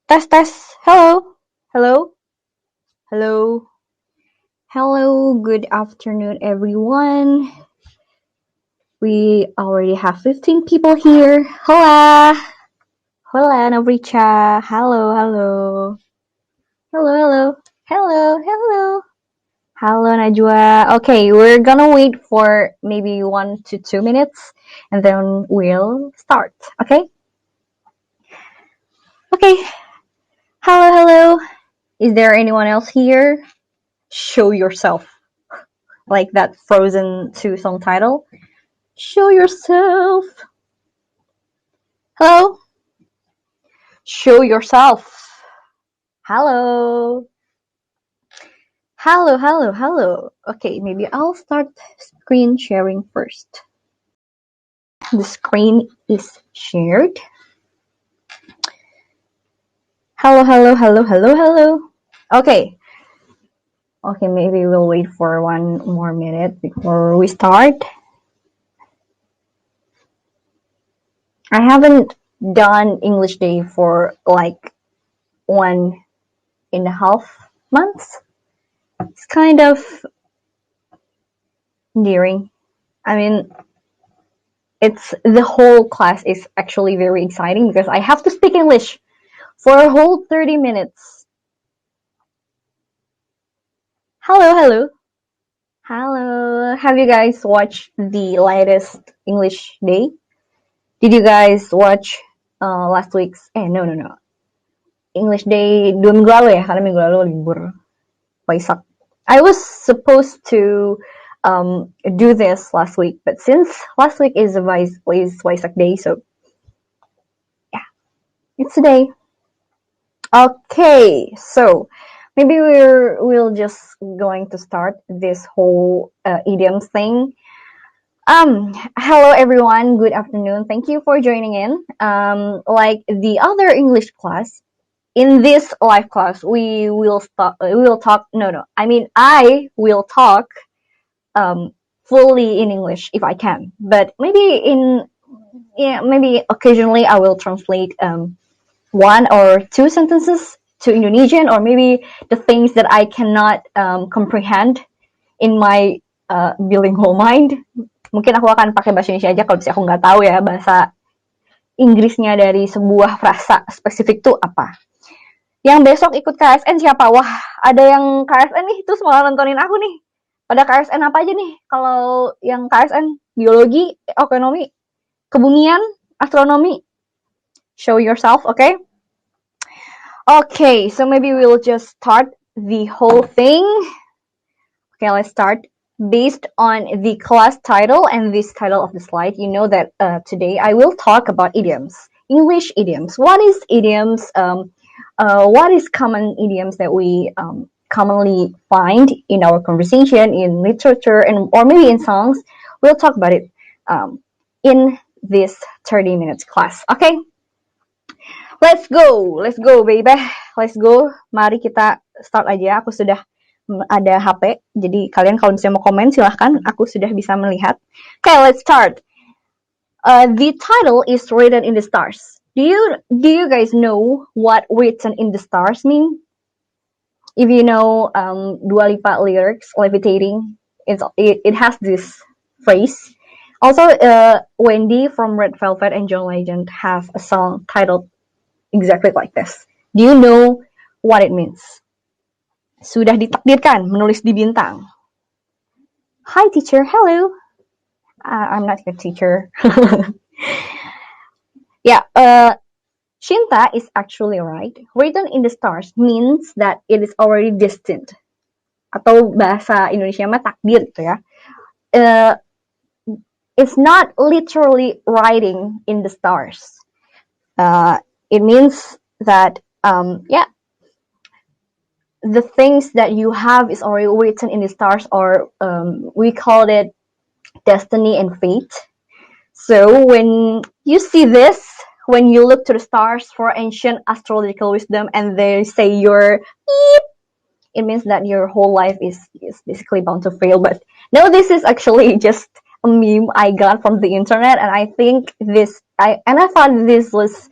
Test, test. Hello. Hello. Hello. Hello. Good afternoon, everyone. We already have 15 people here. Hola. Hola, Novricha. Hello, hello. Hello, hello. Hello, hello. Hello, Najwa. Okay, we're gonna wait for maybe 1 to 2 minutes and then we'll start. Okay? Okay. Hello, hello. Is there anyone else here? Show yourself. Like that Frozen 2 song title. Show yourself. Hello? Show yourself. Hello. Hello, hello, hello. Okay, maybe I'll start screen sharing first. The screen is shared. Hello, hello, hello, hello, hello. Okay. Okay, maybe we'll wait for 1 more minute before we start. I haven't done English Day for like 1.5 months. It's kind of endearing. I mean, it's the whole class is actually very exciting because I have to speak English for a whole 30 minutes. Hello, hello. Hello. Have you guys watched the latest English Day? Did you guys watch last week's? No. English Day 2 minggu lalu ya, karena minggu lalu libur Waisak. I was supposed to do this last week, but since last week is Waisak Day, so yeah, it's today. Okay, so maybe we'll just going to start this whole idioms thing. Hello everyone, good afternoon. Thank you for joining in. Like the other English class, in this live class, we will talk. No. I mean, I will talk fully in English if I can, but maybe occasionally I will translate 1 or 2 sentences to Indonesian, or maybe the things that I cannot comprehend in my bilingual mind. Mungkin aku akan pakai bahasa Indonesia aja kalau aku nggak tahu ya bahasa Inggrisnya dari sebuah frasa spesifik tuh apa. Yang besok ikut KSN siapa? Wah, ada yang KSN nih, terus malah nontonin aku nih. Pada KSN apa aja nih? Kalau yang KSN, biologi, ekonomi, kebumian, astronomi. Show yourself, okay? Okay, so maybe we'll just start the whole thing. Okay, let's start. Based on the class title and this title of the slide, you know that today I will talk about idioms. English idioms. What is idioms? What is common idioms that we commonly find in our conversation, in literature, and or maybe in songs? We'll talk about it in this 30 minutes class. Okay? Let's go, baby. Let's go. Mari kita start aja. Aku sudah ada HP, jadi kalian kalau misalnya mau komen silahkan. Aku sudah bisa melihat. Okay, let's start. The title is written in the stars. Do you guys know what written in the stars mean? If you know Dua Lipa lyrics, levitating, it has this phrase. Also, Wendy from Red Velvet and John Legend have a song titled exactly like this. Do you know what it means? Sudah ditakdirkan menulis di bintang. Hi teacher, hello. I'm not your teacher. Yeah, Shinta is actually right. Written in the stars means that it is already destined. Atau bahasa Indonesia mah takdir gitu ya. It's not literally writing in the stars. It means that, the things that you have is already written in the stars, or we call it destiny and fate. So when you see this, when you look to the stars for ancient astrological wisdom and they say you're beep, it means that your whole life is basically bound to fail. But no, this is actually just a meme I got from the internet, and I think I thought this was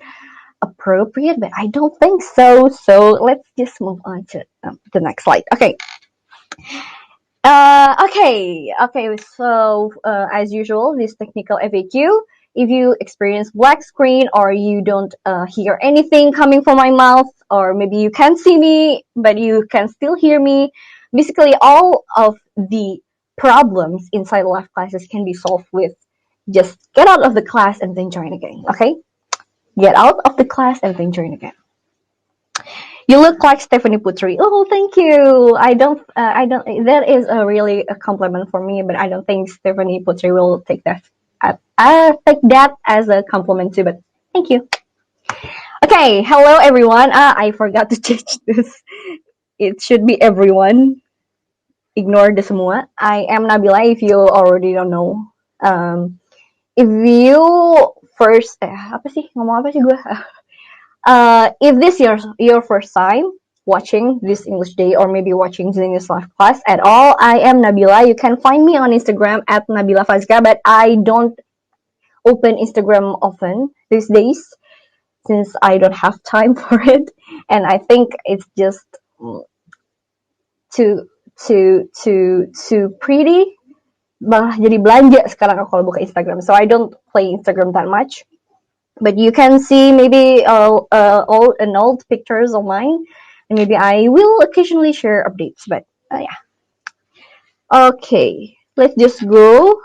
appropriate, but I don't think so. So let's just move on to the next slide. Okay. Okay. So as usual, this technical FAQ. If you experience black screen or you don't hear anything coming from my mouth, or maybe you can't see me but you can still hear me, basically all of the problems inside live classes can be solved with just get out of the class and then join again. Okay, get out of the class and then join again. You look like Stephanie Putri. Oh, thank you. I don't. That is a really a compliment for me, but I don't think Stephanie Putri will take that. I take that as a compliment too. But thank you. Okay, hello everyone. I forgot to change this. It should be everyone. Ignore the semua. I am Nabila. If you already don't know, if you first, apa sih ngomong apa sih gue? If this is your first time watching this English Day or maybe watching Zenius live class at all, I am Nabila. You can find me on Instagram at Nabila Fazga, but I don't open Instagram often these days since I don't have time for it, and I think it's just too pretty. Malah jadi belanja sekarang kalau buka Instagram, so I don't play Instagram that much. But you can see maybe old pictures of mine, and maybe I will occasionally share updates. But yeah, okay, let's just go.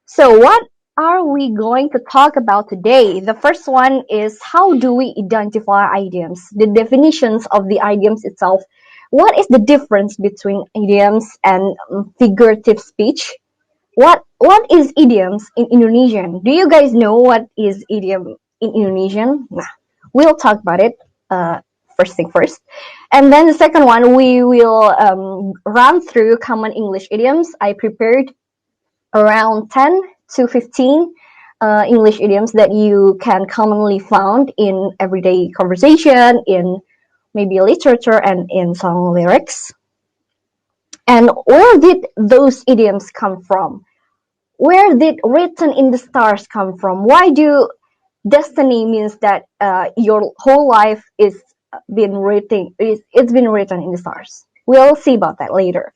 So what are we going to talk about today? The first one is how do we identify idioms? The definitions of the idioms itself. What is the difference between idioms and figurative speech? What is idioms in Indonesian? Do you guys know what is idiom in Indonesian? Nah, we'll talk about it first thing first. And then the second one, we will run through common English idioms. I prepared around 10 to 15 English idioms that you can commonly found in everyday conversation, in maybe literature and in song lyrics. And where did those idioms come from? Where did written in the stars come from? Why do destiny means that your whole life is been written? It's been written in the stars. We'll see about that later.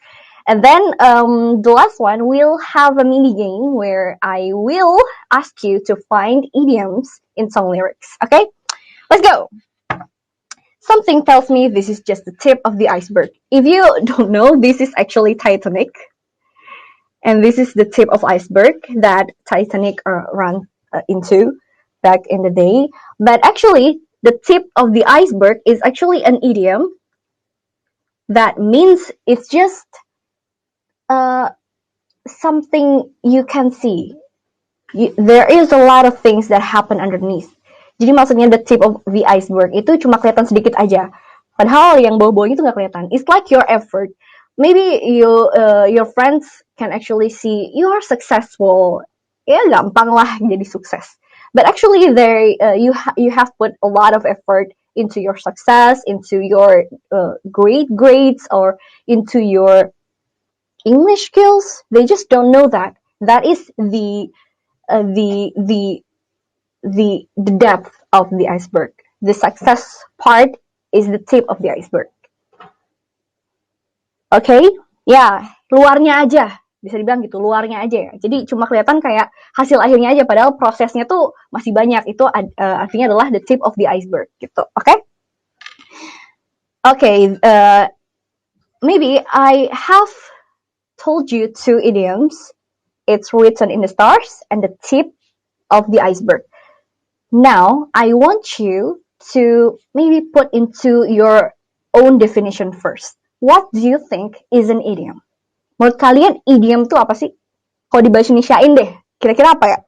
And then the last one, we'll have a mini game where I will ask you to find idioms in song lyrics. Okay, let's go. Something tells me this is just the tip of the iceberg. If you don't know, this is actually Titanic. And this is the tip of iceberg that Titanic ran into back in the day. But actually, the tip of the iceberg is actually an idiom that means it's just something you can see. There is a lot of things that happen underneath. Jadi maksudnya the tip of the iceberg itu cuma kelihatan sedikit aja. Padahal yang bawah-bawahnya itu nggak kelihatan. It's like your effort. Maybe your friends can actually see you are successful. Ya gampang lah jadi sukses. But actually you have put a lot of effort into your success, into your great grades, or into your English skills. They just don't know that. That is the depth of the iceberg. The success part is the tip of the iceberg. Okay? Ya, luarnya aja. Bisa dibilang gitu, luarnya aja ya. Jadi cuma kelihatan kayak hasil akhirnya aja, padahal prosesnya tuh masih banyak. Itu artinya adalah the tip of the iceberg gitu. Okay? Okay, maybe I have told you two idioms. It's written in the stars and the tip of the iceberg. Now, I want you to maybe put into your own definition first. What do you think is an idiom? Menurut kalian, idiom itu apa sih? Kalau dibahas Indonesiain deh, kira-kira apa ya?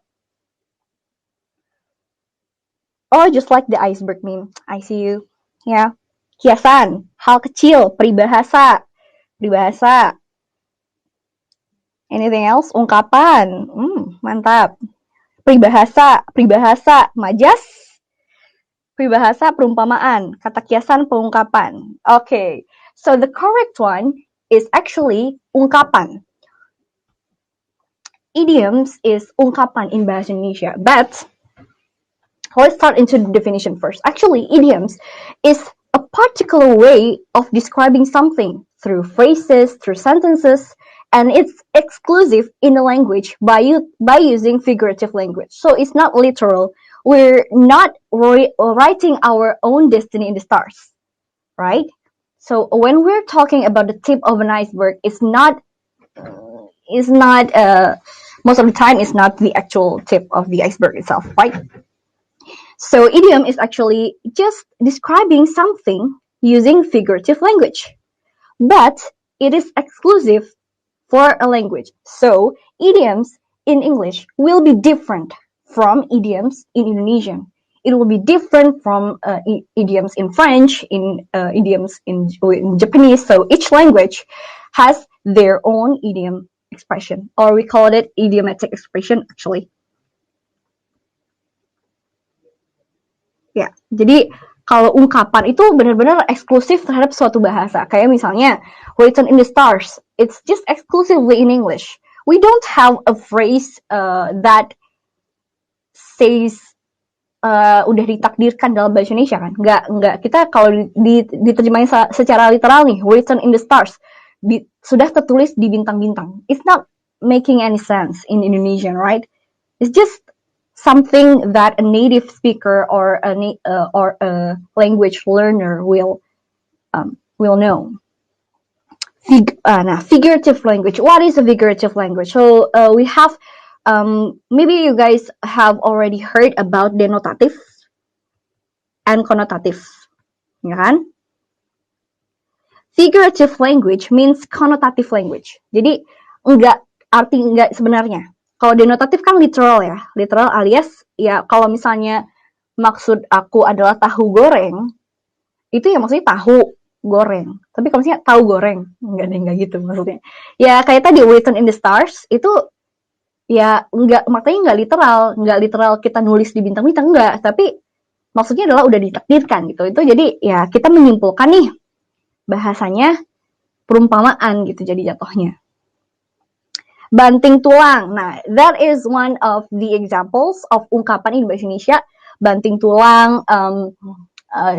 Oh, just like the iceberg meme. I see you. Ya, kiasan, hal kecil, peribahasa. Peribahasa. Anything else? Ungkapan. Mantap. Peribahasa, majas. Peribahasa, perumpamaan. Kata kiasan, pengungkapan. Okay, so the correct one is actually ungkapan. Idioms is ungkapan in bahasa Indonesia, but Let's start into the definition first. Actually, idioms is a particular way of describing something through phrases, through sentences, and it's exclusive in the language by using figurative language. So it's not literal. We're not writing our own destiny in the stars, right? So when we're talking about the tip of an iceberg, it's not most of the time it's not the actual tip of the iceberg itself, right? So idiom is actually just describing something using figurative language, but it is exclusive for a language. So idioms in English will be different from idioms in Indonesian. It will be different from idioms in French, idioms in Japanese. So each language has their own idiom expression, or we call it idiomatic expression actually. Ya, jadi kalau ungkapan itu benar-benar eksklusif terhadap suatu bahasa. Kayak misalnya, written in the stars, it's just exclusively in English. We don't have a phrase that says udah ditakdirkan dalam bahasa Indonesia kan? Nggak. Kita kalau diterjemahin secara literal nih, written in the stars, sudah tertulis di bintang-bintang. It's not making any sense in Indonesian, right? It's just something that a native speaker or a language learner will know. Figurative language. What is a figurative language? So we have maybe you guys have already heard about denotative and connotative, ya kan? Figurative language means connotative language. Jadi arti enggak sebenarnya. Kalau denotatif kan literal ya, literal alias ya kalau misalnya maksud aku adalah tahu goreng, itu ya maksudnya tahu goreng. Tapi kalau misalnya tahu goreng, enggak gitu maksudnya. Ya kayak tadi written in the stars itu ya maknanya enggak literal kita nulis di bintang-bintang enggak, tapi maksudnya adalah udah ditakdirkan gitu. Itu jadi ya kita menyimpulkan nih bahasanya perumpamaan gitu jadi jatuhnya. Banting tulang. Nah, that is one of the examples of ungkapan in bahasa Indonesia. Banting tulang,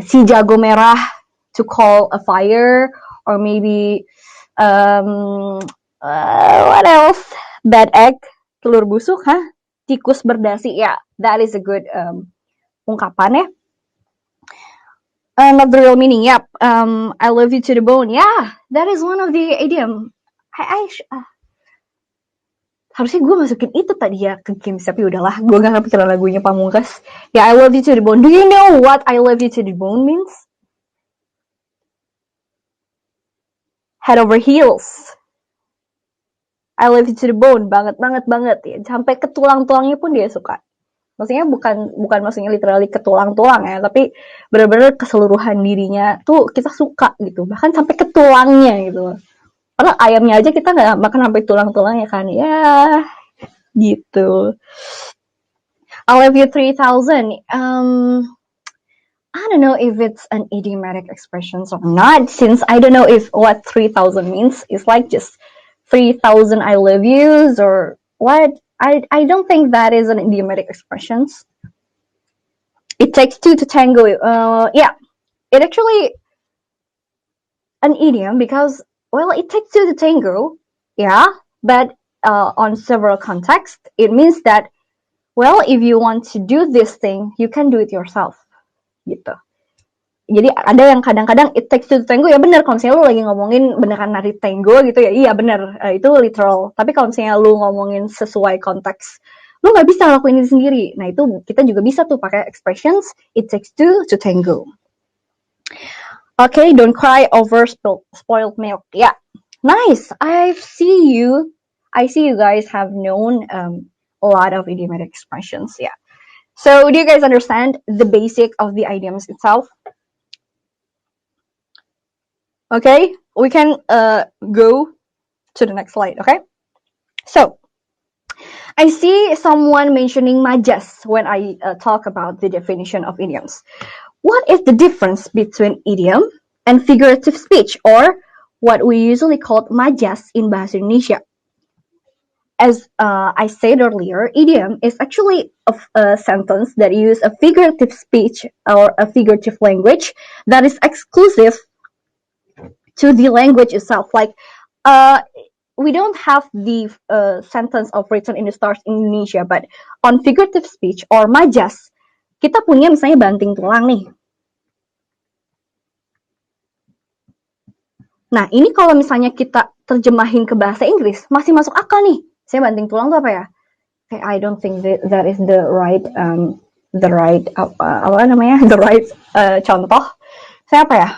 si jago merah to call a fire, or maybe what else? Bad egg, telur busuk, tikus berdasi. Yeah, that is a good ungkapan ya. Not the real meaning. Yep. I love you to the bone. Yeah, that is one of the idiom. Harusnya gue masukin itu tadi ya ke games, tapi udahlah, gue gak kepikiran lagunya Pamungkas. Ya, I love you to the bone. Do you know what I love you to the bone means? Head over heels. I love you to the bone, banget ya. Sampai ke tulang-tulangnya pun dia suka. Maksudnya bukan maksudnya literally ke tulang-tulang ya, tapi benar-benar keseluruhan dirinya tuh kita suka gitu. Bahkan sampai ke tulangnya gitu. Karena ayamnya aja kita nggak makan sampai tulang-tulangnya kan, ya gitu. I love you 3000. I don't know if it's an idiomatic expression or not, since I don't know if what 3000 means. It's like just 3000 I love yous or what. I don't think that is an idiomatic expression. It takes two to tango. Yeah, it actually an idiom because, well, it takes two to tango, yeah, but on several contexts, it means that, well, if you want to do this thing, you can do it yourself, gitu. Jadi ada yang kadang-kadang it takes two to tango, ya bener, kalau misalnya lu lagi ngomongin beneran nari tango gitu ya, iya bener, itu literal. Tapi kalau misalnya lu ngomongin sesuai konteks, lu nggak bisa lakuin itu sendiri. Nah itu kita juga bisa tuh pakai expressions, it takes two to tango. Okay, don't cry over spoiled milk. Yeah, nice. I see you guys have known a lot of idiomatic expressions. Yeah. So do you guys understand the basic of the idioms itself? Okay, we can go to the next slide. Okay. So I see someone mentioning majas when I talk about the definition of idioms. What is the difference between idiom and figurative speech, or what we usually call majas in bahasa Indonesia? as I said earlier, idiom is actually a sentence that use a figurative speech or a figurative language that is exclusive to the language itself. Like, we don't have the sentence of written in the stars in Indonesia, but on figurative speech or majas, kita punya misalnya banting tulang nih. Nah, ini kalau misalnya kita terjemahin ke bahasa Inggris, masih masuk akal nih. Saya banting tulang tuh apa ya? I don't think that is the right apa namanya, the right contoh. Saya apa ya?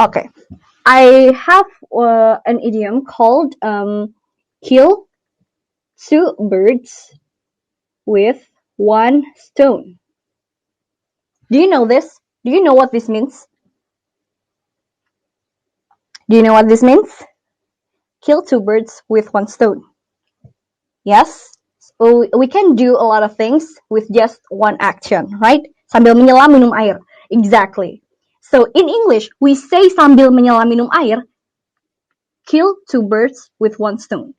Okay, I have an idiom called kill two birds with one stone. Do you know this? Do you know what this means? Do you know what this means? Kill two birds with one stone. Yes, so we can do a lot of things with just one action, right? Sambil menyelam minum air. Exactly. So in English, we say sambil menyelam minum air, kill two birds with one stone.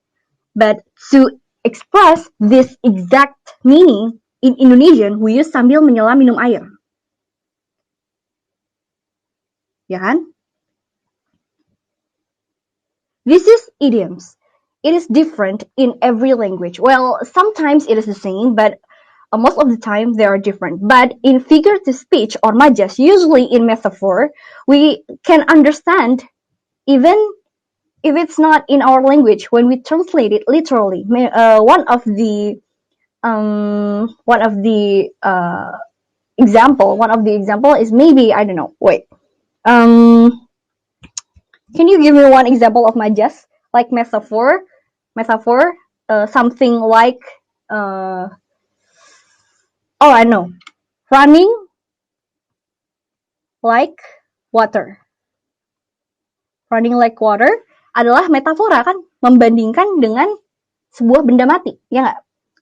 But to express this exact meaning in Indonesian, we use sambil menyelam minum air. Ya kan? This is idioms. It is different in every language. Well, sometimes it is the same, but most of the time they are different. But in figurative speech or majas, usually in metaphor, we can understand even if it's not in our language when we translate it literally. One of the example is maybe, I don't know. Wait. Can you give me one example of majas, like metaphor, something like oh, I know, running like water. Running like water adalah metafora kan, membandingkan dengan sebuah benda mati, ya nggak?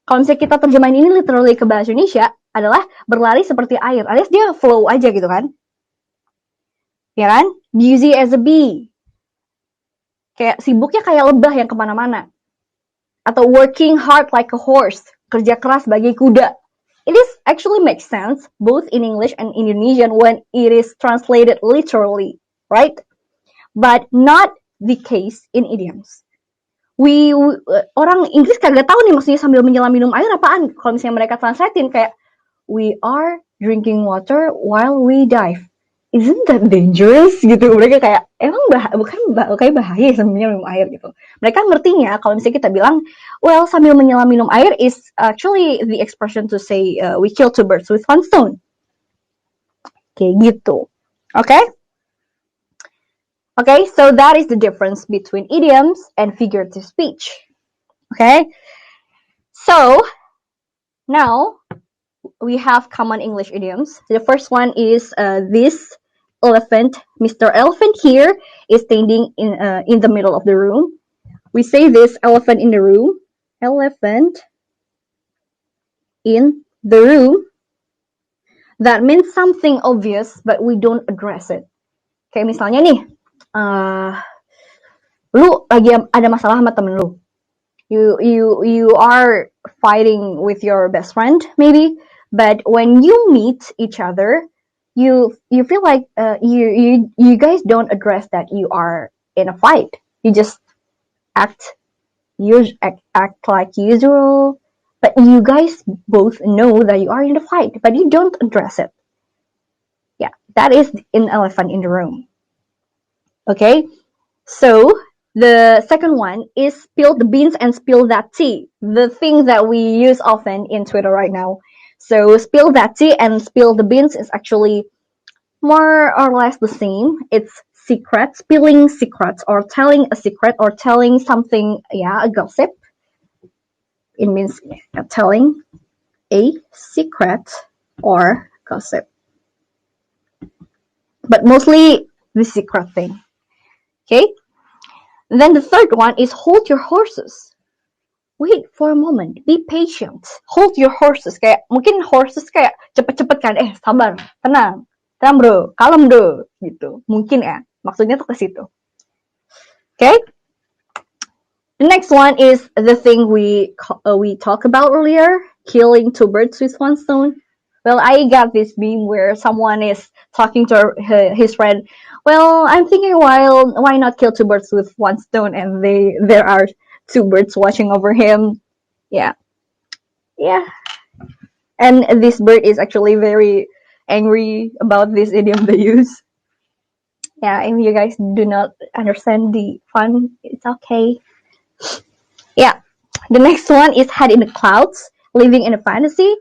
Kalau misalnya kita terjemahin ini literally ke bahasa Indonesia adalah berlari seperti air, alias dia flow aja gitu kan, ya kan? Busy as a bee, kayak sibuknya kayak lebah yang kemana-mana. Atau working hard like a horse, kerja keras sebagai kuda. It is actually makes sense both in English and Indonesian when it is translated literally, right? But not the case in idioms. Orang Inggris kagak tahu nih maksudnya sambil menyelam minum air apaan. Kalau misalnya mereka translatein kayak we are drinking water while we dive. Isn't that dangerous gitu? Mereka kayak emang kayak bahaya sambil minum air gitu. Mereka ngertinya kalau misalnya kita bilang well sambil menyelam minum air is actually the expression to say we kill two birds with one stone. Kayak gitu. Okay? Okay, so that is the difference between idioms and figurative speech. Okay? So now we have common English idioms. The first one is this elephant. Mr. Elephant here is standing in the middle of the room. We say this elephant in the room. Elephant in the room. That means something obvious, but we don't address it. Kayak misalnya nih, lu lagi ada masalah sama temen lu. You are fighting with your best friend, maybe. But when you meet each other, you feel like you guys don't address that you are in a fight. You just act like usual, but you guys both know that you are in a fight, but you don't address it. Yeah, that is an elephant in the room. Okay, so the second one is spill the beans and spill that tea. The thing that we use often in Twitter right now. So spill that tea and spill the beans is actually more or less the same. It's secret, spilling secrets or telling a secret or telling something, yeah, a gossip. It means telling a secret or gossip. But mostly the secret thing. Okay? And then the third one is hold your horses. Wait for a moment. Be patient. Hold your horses. Kayak mungkin horses kayak cepet-cepet kan. Sabar. Tenang bro. Kalem bro. Gitu. Mungkin ya. Maksudnya tuh ke situ. Okay. The next one is the thing we talked about earlier, killing two birds with one stone. Well, I got this meme where someone is talking to his friend. Well, I'm thinking, why not kill two birds with one stone? And there are two birds watching over him. Yeah, yeah. And this bird is actually very angry about this idiom they use. Yeah, if you guys do not understand the fun, it's okay. Yeah. The next one is head in the clouds, living in a fantasy.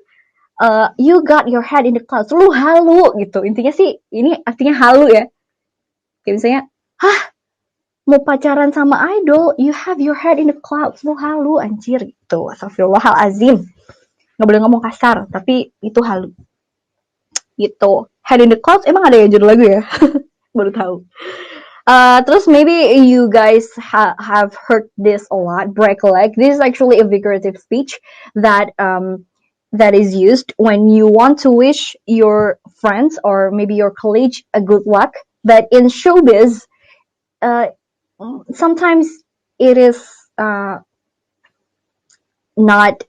You got your head in the clouds. Lu halu gitu. Intinya sih ini artinya halu ya. Kayak misalnya, hah, mau pacaran sama idol, you have your head in the clouds. Lu halu anjir gitu. Astagfirullahalazim. Nggak boleh ngomong kasar, tapi itu halu. Gitu. Head in the clouds emang ada ya judul lagu ya? Baru tahu. Terus maybe you guys have heard this a lot, break a leg. This is actually a figurative speech that that is used when you want to wish your friends or maybe your colleague a good luck. But in showbiz, sometimes it is not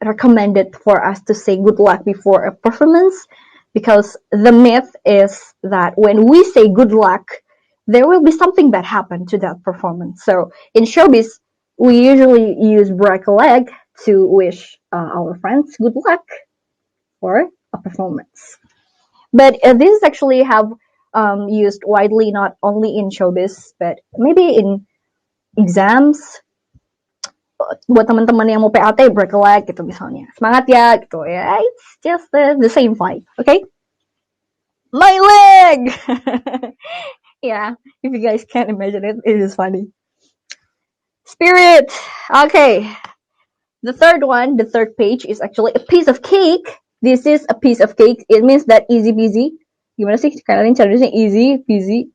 recommended for us to say good luck before a performance, because the myth is that when we say good luck, there will be something bad happen to that performance. So in showbiz, we usually use break a leg to wish our friends good luck for a performance. But this is actually have used widely, not only in showbiz, but maybe in exams. Buat teman-teman yang mau PAT, break a leg gitu misalnya. Semangat ya gitu ya. It's just the same vibe, okay? My leg! Yeah, if you guys can't imagine it, it is funny. Spirit! Okay. The third one, the third page is actually a piece of cake. This is a piece of cake. It means that easy peasy. Gimana sih kalian caranya easy peasy?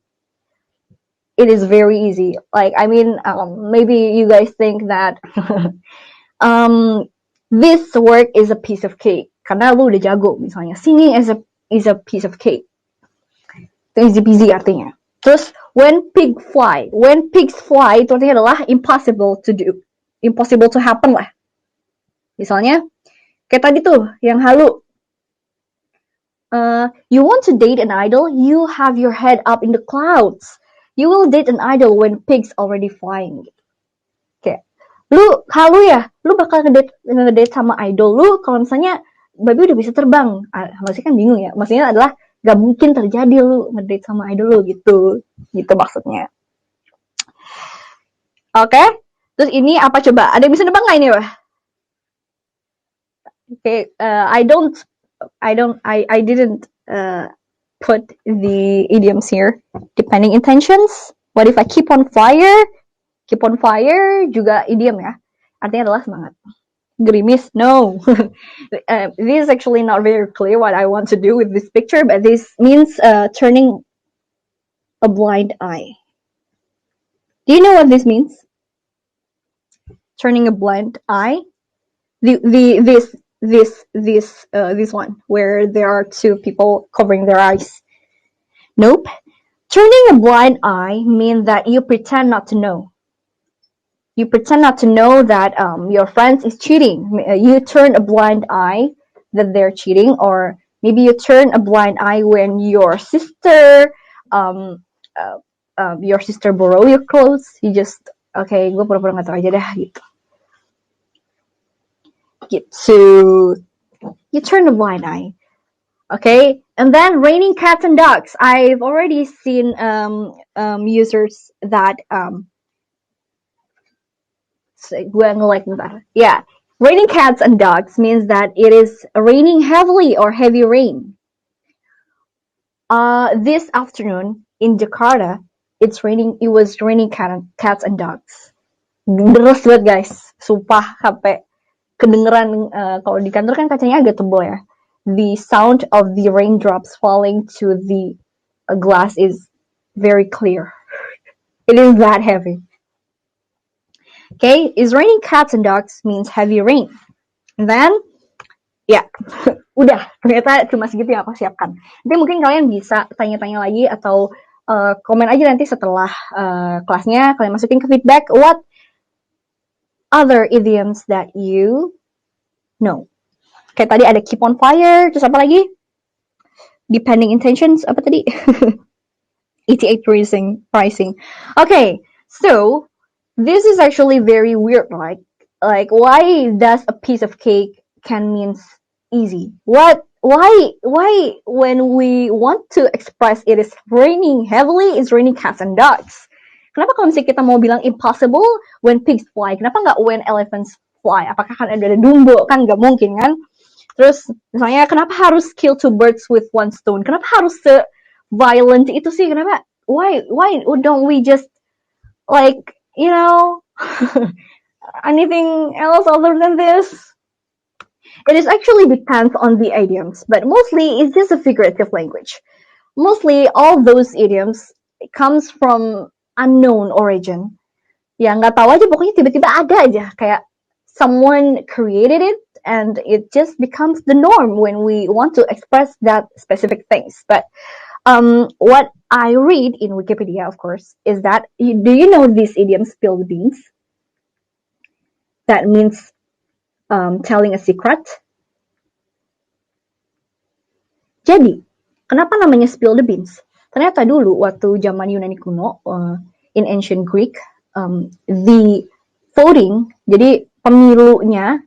It is very easy. Like, I mean, maybe you guys think that this work is a piece of cake. Karena lu udah jago misalnya. Singing is a piece of cake. Itu easy peasy artinya. Terus when pigs fly itu artinya adalah impossible to do, impossible to happen lah. Misalnya kayak tadi tuh yang halu, you want to date an idol, you have your head up in the clouds. You will date an idol when pigs already flying. Kayak lu halu ya, lu bakal ngedate sama idol lu kalau misalnya babi udah bisa terbang. Maksudnya kan bingung ya, maksudnya adalah gak mungkin terjadi lu ngedate sama idol lu gitu maksudnya. Oke, terus ini apa coba? Ada yang bisa nebak nggak ini Wah? Okay, I didn't put the idioms here. Depending intentions. What if I keep on fire? Keep on fire juga idiom ya. Artinya adalah semangat. Gerimis, no. This is actually not very clear what I want to do with this picture, but this means turning a blind eye. Do you know what this means? Turning a blind eye. This one where there are two people covering their eyes. Nope. Turning a blind eye means that you pretend not to know. You pretend not to know that your friend is cheating. You turn a blind eye that they're cheating, or maybe you turn a blind eye when your sister borrow your clothes. You just, okay, gue pura-pura nggak tahu aja dah gitu. You turn a blind eye. Okay, and then raining cats and dogs. I've already seen users that yeah, raining cats and dogs means that it is raining heavily or heavy rain. This afternoon in Jakarta, it was raining cats and dogs. Deras banget guys, sumpah sampai kedengeran. Kalau di kantor kan kacanya agak tebal ya. The sound of the raindrops falling to the glass is very clear. It is that heavy. Okay, is raining cats and dogs means heavy rain. And then, ya, udah. Ternyata cuma segitu yang aku siapkan. Nanti mungkin kalian bisa tanya-tanya lagi atau komen aja nanti setelah kelasnya, kalian masukin ke feedback what other idioms that you know. Kayak tadi ada keep on fire, terus apa lagi? Depending intentions, apa tadi? ETA pricing. Okay, so this is actually very weird, like why does a piece of cake can means easy? Why when we want to express it is raining heavily, it's raining cats and dogs? Kenapa kalau misalnya kita mau bilang impossible when pigs fly? Kenapa nggak when elephants fly? Apakah kan ada dumbo? Kan nggak mungkin kan? Terus misalnya kenapa harus kill two birds with one stone? Kenapa harus violent itu sih? Kenapa? Why don't we just like anything else other than this? It is actually depends on the idioms, but mostly it's just a figurative language. Mostly all those idioms comes from unknown origin. Ya nggak tahu aja, pokoknya tiba-tiba ada aja kayak someone created it and it just becomes the norm when we want to express that specific things. But what I read in Wikipedia, of course, is that do you know this idiom spill the beans? That means telling a secret. Jadi, kenapa namanya spill the beans? Ternyata dulu waktu zaman Yunani kuno, in ancient Greek, the voting, jadi pemilunya